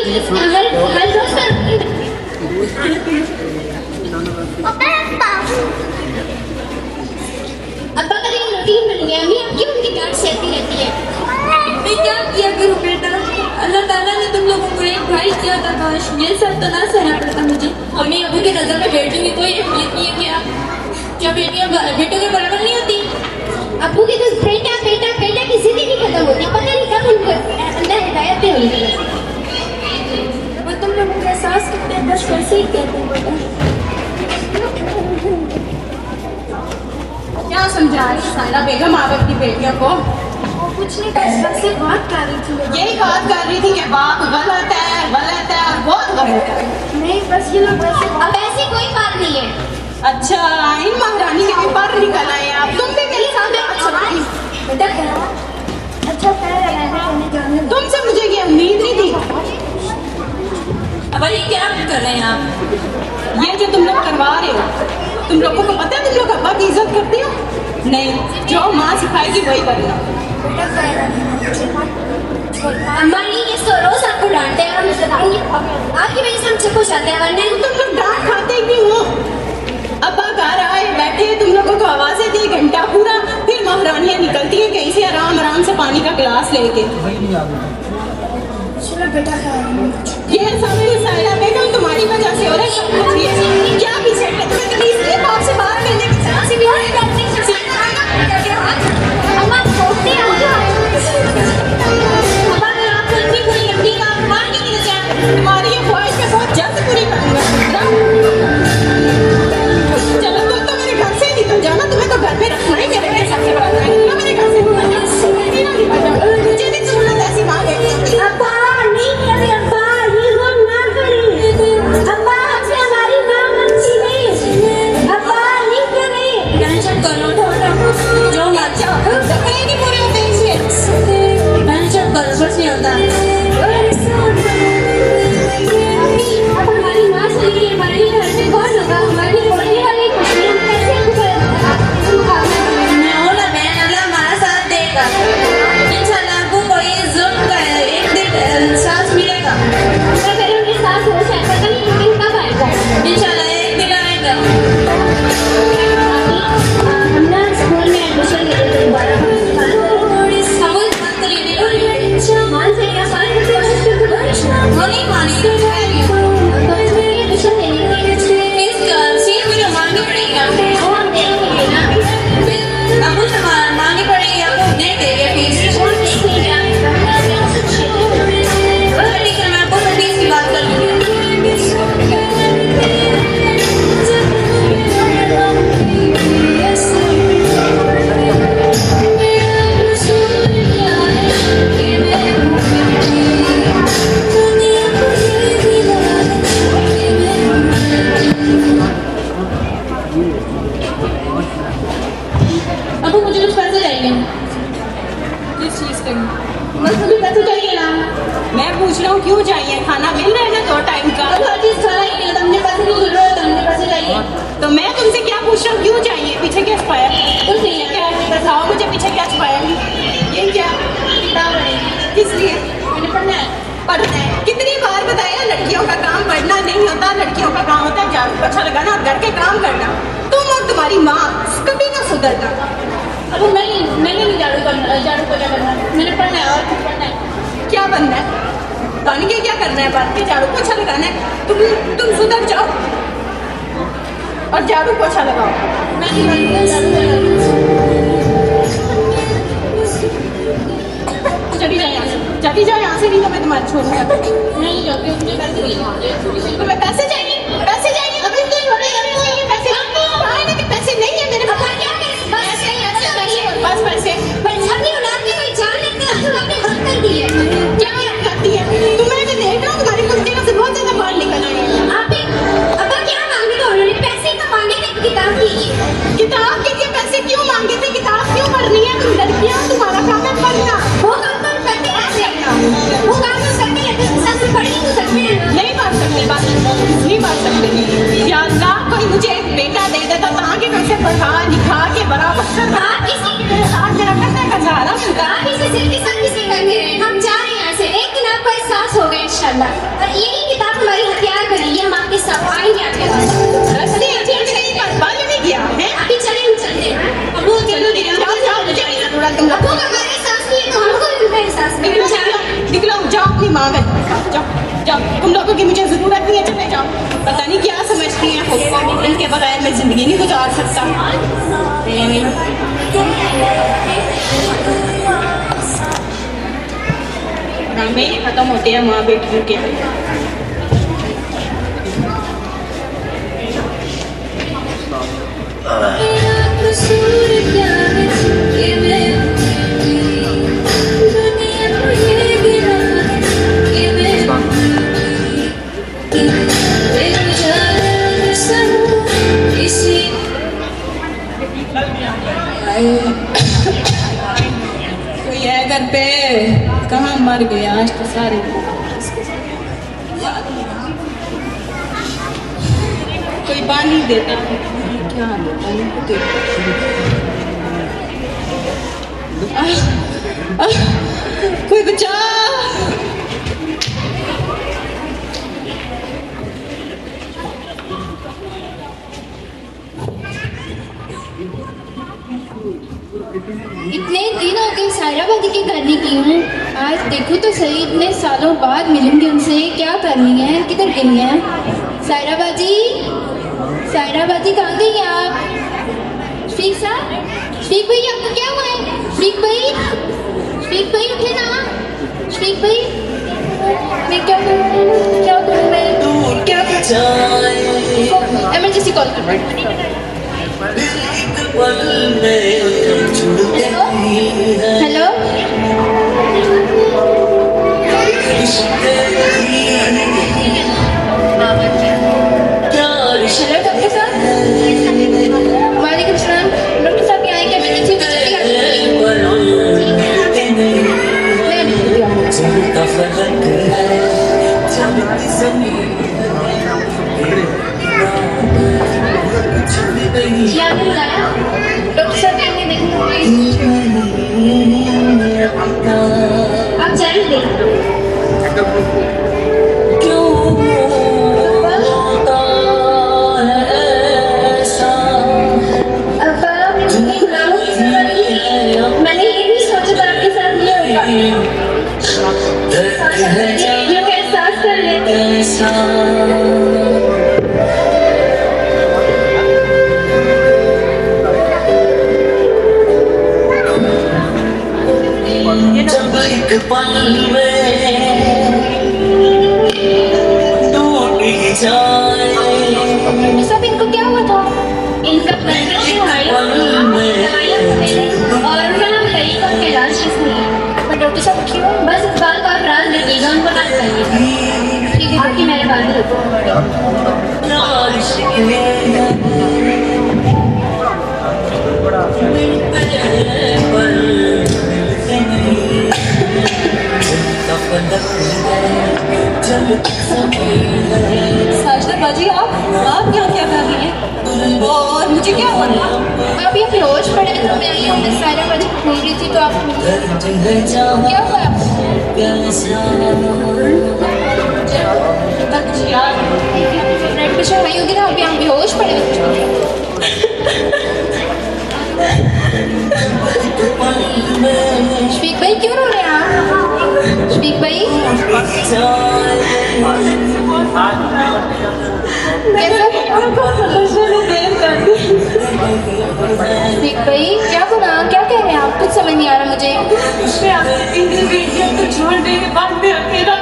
हर रोज अब्बा का दिन रूटीन बन गया। अम्मी आप क्यों उनकी डांट सहती रहती है? मैं क्या किया करूँ बेटा, अल्लाह ताला ने तुम लोगों को एक भाई दिया था, काश ये सब तो ना सहना पड़ता मुझे। अम्मी अबू की नजर में बेटियों की कोई अहमियत नहीं है क्या बेटियां बेटों के बराबर नहीं होती? अबू की तो बेटा बेटा बेटा की जिद नहीं खत्म होती, पता नहीं कब उनको अंदर हिदायतें होंगी। वो तुम लोगों को एहसास करते हैं, बस वैसे ही कहते हैं बेटा। क्या समझा रही सायरा बेगम आप अपनी बेटियों को? वो कुछ नहीं कर से बात कर रही थी। यही बात कर रही थी कि बाप गलत है बहुत गलत है। नहीं बस ये लोग वैसे अब ऐसी कोई बात नहीं है। अच्छा इन महारानी के भी पर निकल आए आप, तुम भी मेरे साथ बेटा अच्छा पहले तुमसे मुझे ये उम्मीद नहीं थी। अब ये क्या कर रहे हैं आप? ये जो तुम लोग करवा रहे हो, तुम लोगों को पता है तुम लोग अब्बा की इज्जत करते हो? नहीं, जो माँ सिखाएगी वही करना। अम्मा नहीं ये तो रोज आपको डांटते हैं, हम बताएंगे आपकी वजह से हम चुप हो जाते हैं, वरना तुम लोग डांट खाते क्यों हो? अब्बा घर आए बैठे तुम लोगों को आवाजें दी घंटा पूरा, फिर महारानियां निकलती हैं कहीं से आराम से पानी का गिलास लेके। बेटा ये सामने सायरा बेगम तुम्हारी वजह से हो रहा है। क्या पीछे तुम्हें कभी इसलिए बाप से बाहर मिलने की चांस भी नहीं करती। अम्मा छोड़ते हैं अम्मा मैं आपको इतनी बुरी लगती है आप मान क्यों नहीं जाए? तुम्हारी ये ख्वाहिश मैं बहुत जल्द पूरी करूंगा। चलो तुम तो मेरे घर से ही निकल जाना, तुम्हें तो घर में रखना ही मेरे सबसे बड़ा है। निकलो मेरे घर से, मुझे नहीं सुनना ऐसी बात है। अब्बा नहीं करे अब्बा, ये लोग ना करें अब्बा, हमसे हमारी माँ अच्छी नहीं अब्बा, नहीं करे। टेंशन करो जो मत जाओ कहीं नहीं पूरे होते इसलिए टेंशन करो, कुछ नहीं होता। अब हमारी माँ चली गई, हमारे घर में कौन होगा? हमारी बोलने वाली कुछ हम कैसे मैं हूँ ना बहन, अल्लाह हमारा साथ देगा इंशाल्लाह। आपको कोई जुल्म का एक दिन साथ मिलेगा। अगर उनके साथ हो जाए पता नहीं लेकिन कब आएगा? इंशाल्लाह एक दिन आएगा। हम ना स्कूल में एडमिशन ले लेते दोबारा हम उस बात को लेने मान से या मान वो नहीं मानी एडमिशन ले लेंगे इसका सीट मुझे मांगनी पड़ेगी आपको। वो हम देखेंगे ना, अब मुझे मांगनी पड़ेगी, आपको नहीं देंगे फीस। वो देखेंगे ठीक है मैं आपको फीस की बात कर लूँगी। अब मुझे कुछ पैसे चाहिए। किस चीज के? बस मुझे पैसे चाहिए ना, मैं पूछ रहा हूँ क्यों चाहिए? खाना मिल रहा है ना 2 टाइम का। अब हर चीज खाना ही नहीं, तुमने पैसे की जरूरत है, मुझे पैसे चाहिए। तो मैं तुमसे क्या पूछ रहा हूँ क्यों चाहिए? पीछे क्या छुपाया? कुछ नहीं है, क्या है? बताओ मुझे पीछे क्या छुपाया? ये क्या? किताब पढ़ेगी, किस लिए? मैंने पढ़ना है। पढ़ना है? कितनी बार बताया लड़कियों का काम पढ़ना नहीं होता, लड़कियों का काम होता है झाड़ू पोछा लगाना और घर के काम करना। तुम और तुम्हारी माँ कभी ना सुधरना। अब मैंने नहीं झाड़ू पोछा करना, मैंने पढ़ना है और कुछ पढ़ना है। क्या बनना है? बन के क्या करना है? बन के झाड़ू पोछा लगाना है। तुम सुधर जाओ और झाड़ू पोछा लगाओ। मैं नहीं बनूंगा झाड़ू पोछा। चली जाओ यहाँ से नहीं तो मैं तुम्हारे छोड़ूंगा। नहीं जाऊंगी, मुझे पैसे चाहिए। तुम्हें पैसे चाहिए? पैसे चाहिए? अभी तो थोड़े पैसे पैसे नहीं है मेरे पास। बस पैसे अपनी औलाद में कोई जान लेकर तुम अपने हक कर दिए। क्या करती है? तुम्हें मैं देख रहा हूँ तुम्हारी कुर्सी से बहुत ज्यादा बाहर निकल आई है। आप अब क्या मांगे? तो उन्होंने पैसे तो मांगे थे किताब के लिए। किताब के लिए पैसे क्यों मांगे थे? किताब क्यों पढ़नी है? तुम लड़कियाँ, तुम्हारा काम है पढ़ना। वो काम तो करते हैं, वो काम तो करते हैं, तो साथ में पढ़ ही नहीं सकते हैं। नहीं पढ़ सकते, बात नहीं पढ़ सकते। या अल्लाह कोई मुझे एक बेटा दे देता ताकि मैं उसे पढ़ा लिखा के बराबर आप इसी के साथ मेरा माशाल्लाह। और ये किताब हमारी हथियार बनी है, हम आपके साथ आएंगे आपके पास। रस्ते अच्छे नहीं पर बल नहीं गया है। अभी चले हम चलते हैं। अबू चलो जाओ जाओ मुझे नहीं जरूरत तुम आपको हमारा एहसास नहीं है तो हमको भी उनका एहसास नहीं है। निकलो जाओ अपनी माँ घर जाओ जाओ, तुम लोगों की मुझे जरूरत नहीं है, चले जाओ। पता नहीं क्या समझती हैं खुद को, इनके बगैर मैं जिंदगी नहीं गुजार सकता। ड्रामे खत्म होते हैं माँ बेटियों के। कोई है घर पे? कहाँ मर गए आज तो सारे। कोई पानी देता क्या देता? कोई बचा। इतने दिन हो गए सायरा बाजी के घर नहीं की हूँ। आज देखो तो सही, इतने सालों बाद मिलूंगी उनसे। क्या कर रही हैं, किधर गई हैं? सायरा बाजी, सायरा बाजी कहाँ गई हैं आप? शफीक साहब, शफीक भाई आपको क्या हुआ है? शफीक भाई, शफीक भाई उठे ना। शफीक भाई, मैं क्या करूँ, क्या करूँ मैं? एमरजेंसी कॉल कर। हेलो, हेलो डॉक्टर साहब। वालेकुम सलाम। डॉक्टर साहब यहाँ आएंगे, एमरजेंसी में जल्दी आ जी आपने बुलाया? डॉक्टर साहब आएंगे, देखिए आप चल दें। मैंने ये भी सोचा था आपके साथ ये होगा। ये एहसास कर लेते जब एक पल में टूट जाए। सब इनको क्या हुआ था? इनका और उनका नाम कई का इलाज नहीं। पर डॉक्टर साहब क्यों? बस इस बात का अपराध लगेगा, उनको ना बताइए। ठीक है, आपकी मेरे बात साजदा बाजी, आप यहाँ क्या कर रही हैं? और मुझे क्या हुआ? आप ये बेहोश पड़े तो मैं आई हूँ। मैं सायरा बाजी को ढूंढ रही थी तो आप क्या हुआ आपको? ब्लड प्रेशर हाई होगी ना, आप यहाँ बेहोश पड़े शफीक भाई क्यों रो रहे हैं आप? शफीक भाई शफीक भाई क्या बोला, क्या कह रहे हैं आप? कुछ समझ नहीं आ रहा मुझे। तो छोड़ दे के बाद में अकेला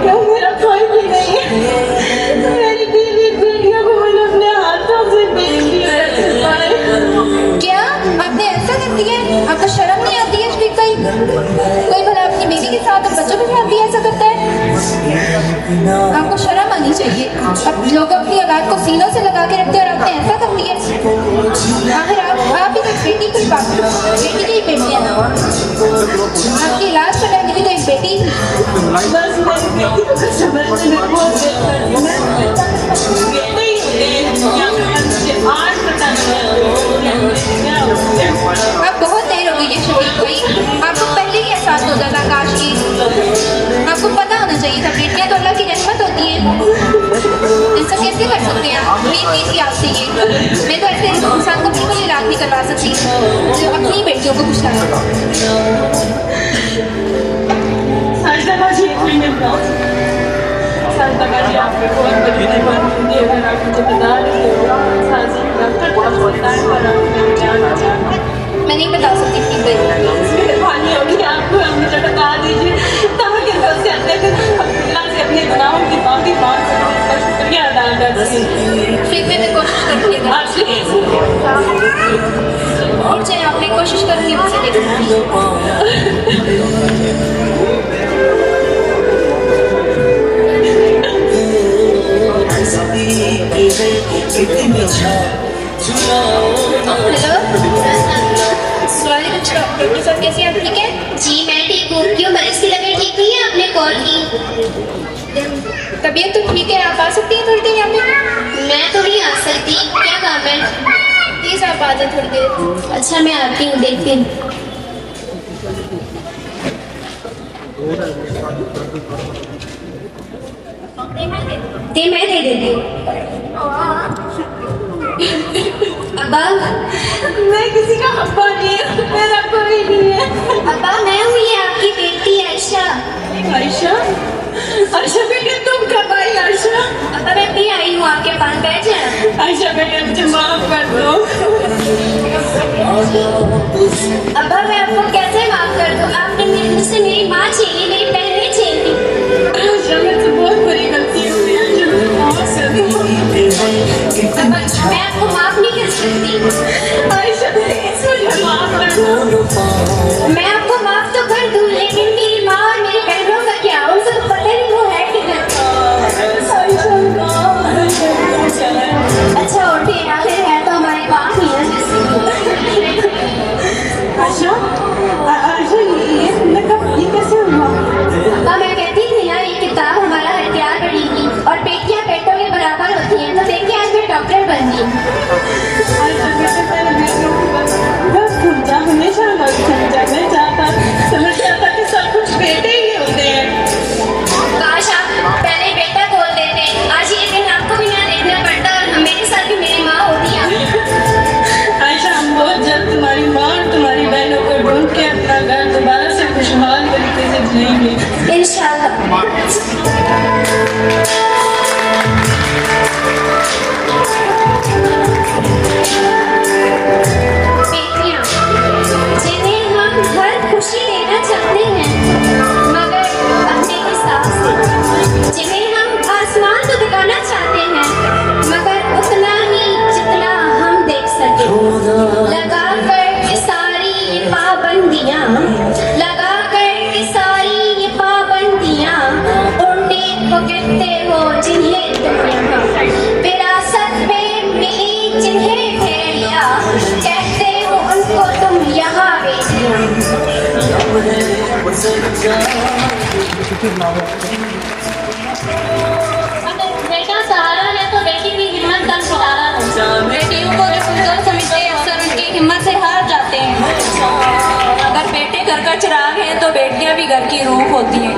क्या मेरा कोई भी नहीं है। मेरी बीवी बेटियों को मैंने अपने हाथों से बेच दिया। क्या आपने ऐसा कर दिया है? आपको शर्म नहीं आती है शफीक भाई? कोई भला अपनी बीवी के साथ बच्चों के साथ भी ऐसा करता है? आपको शर्म आनी चाहिए। अब लोग अपनी औलाद को सीनों से लगा के रखते हैं और आपने ऐसा कर दिया। आखिर आप भी तो बेटी की बात, बेटी की बेटी है ना, आपकी इलाज कराने की तो एक बेटी थी। बस अब बहुत देर हो गई है शफीक भाई, आपको पहले ही एहसास हो जाता। काश की आपको पता होना चाहिए था, बेटियां तो ऐसा कैसे कर सकते हैं आप? उम्मीद नहीं थी आपसे ये। मैं तो ऐसे इंसान को बिल्कुल इलाज नहीं करवा सकती जो अपनी बेटियों को कुछ करा। साजिदा जी, एक मिनट दो। साजिदा जी, आपके बहुत बड़ी मेहरबानी अगर आप मुझे बता देते हो। साजी डॉक्टर का बोलता है पर आप मुझे जाना चाहता हूँ। मैं नहीं बता सकती प्लीज। मेहरबानी होगी आपको, मुझे बता दीजिए ताकि मैं उससे अल्लाह से अपने गुनाहों की माफी मांग सकूं, उसका शुक्रिया अदा कर सकूं। फिर मैं कोशिश करूँगी। और चाहे आपने कोशिश करूँगी मुझसे देखना। हेलो, डॉक्टर साहब कैसी हैं आप? ठीक है जी मैं ठीक हूँ। क्यों मरीज की तबीयत ठीक नहीं है? आपने कॉल की। तबीयत तो ठीक है, आप आ सकती हैं थोड़ी देर यहाँ पे? मैं तो नहीं आ सकती, क्या काम है? प्लीज आप आ जाए थोड़ी देर। अच्छा मैं आती हूँ, देखती हूँ। मैं दे देती हूँ। अब्बा, मैं किसी का अब्बा नहीं है, मेरा कोई नहीं है। अब्बा मैं हूँ ये आपकी बेटी आयशा। आयशा, आयशा बेटे तुम कब आई आयशा? अब्बा मैं भी आई हूँ आपके पास, बैठ जाए। आयशा बेटे मुझे माफ कर दो। अब्बा मैं आपको कैसे माफ कर दूँ? आपने मुझसे मेरी माँ छीनी, मेरी बहनें छीनी। आयशा मुझसे बहुत बड़ी गलती हुई है, मुझे माफ कर दो। अब्बा मैं आपको माफ नहीं कर सकती। आयशा प्लीज मुझे माफ कर दो। मैं आपको माफ तो कर दूँ, लेकिन मेरी माँ और मेरी बहनों का क्या? उनको तो पता नहीं वो है किधर। अच्छा उठे, आखिर है तो हमारे पास ही है। आयशा, आयशा ये कैसे हुआ? अब्बा मैं कहती थी ना ये किताब हमारा हथियार बढ़ेगी और बेटियां पेटों के बराबर होती हैं, तो देखिए आज मैं डॉक्टर बन गई। आयशा बेटे बस समझा, हमेशा मत समझा। मैं समझ जाता कि सब कुछ बेटे ही होते हैं। काश आप पहले बेटा बोल देते, आज ये दिन आपको भी ना देखना पड़ता और मेरे साथ भी मेरी माँ होती है। आयशा हम बहुत जल्द तुम्हारी माँ और तुम्हारी बहनों को ढूंढ के अपना घर दोबारा से खुशहाल तरीके से जिएंगे इंशाल्लाह। बेटियां जिन्हें हम हर खुशी देना चाहते हैं मगर अपने हिसाब से, जिन्हें हम आसमान को दिखाना चाहते हैं मगर उतना ही जितना हम देख सके, लगा कर ये सारी ये पाबंदियाँ, लगा कर ये सारी ये पाबंदियाँ, उड़ने को कहते हो जिन्हें तुम यहाँ विरासत में मिली, जिन्हें भेड़िया कहते हो उनको तुम यहाँ बेटियाँ। बेटा सहारा है तो बेटी की हिम्मत का सहारा है। बेटियों को जो कमजोर समझते हैं अक्सर उनकी हिम्मत से हार जाते हैं। अगर बेटे घर का चिराग हैं तो बेटियां भी घर की रूह होती हैं।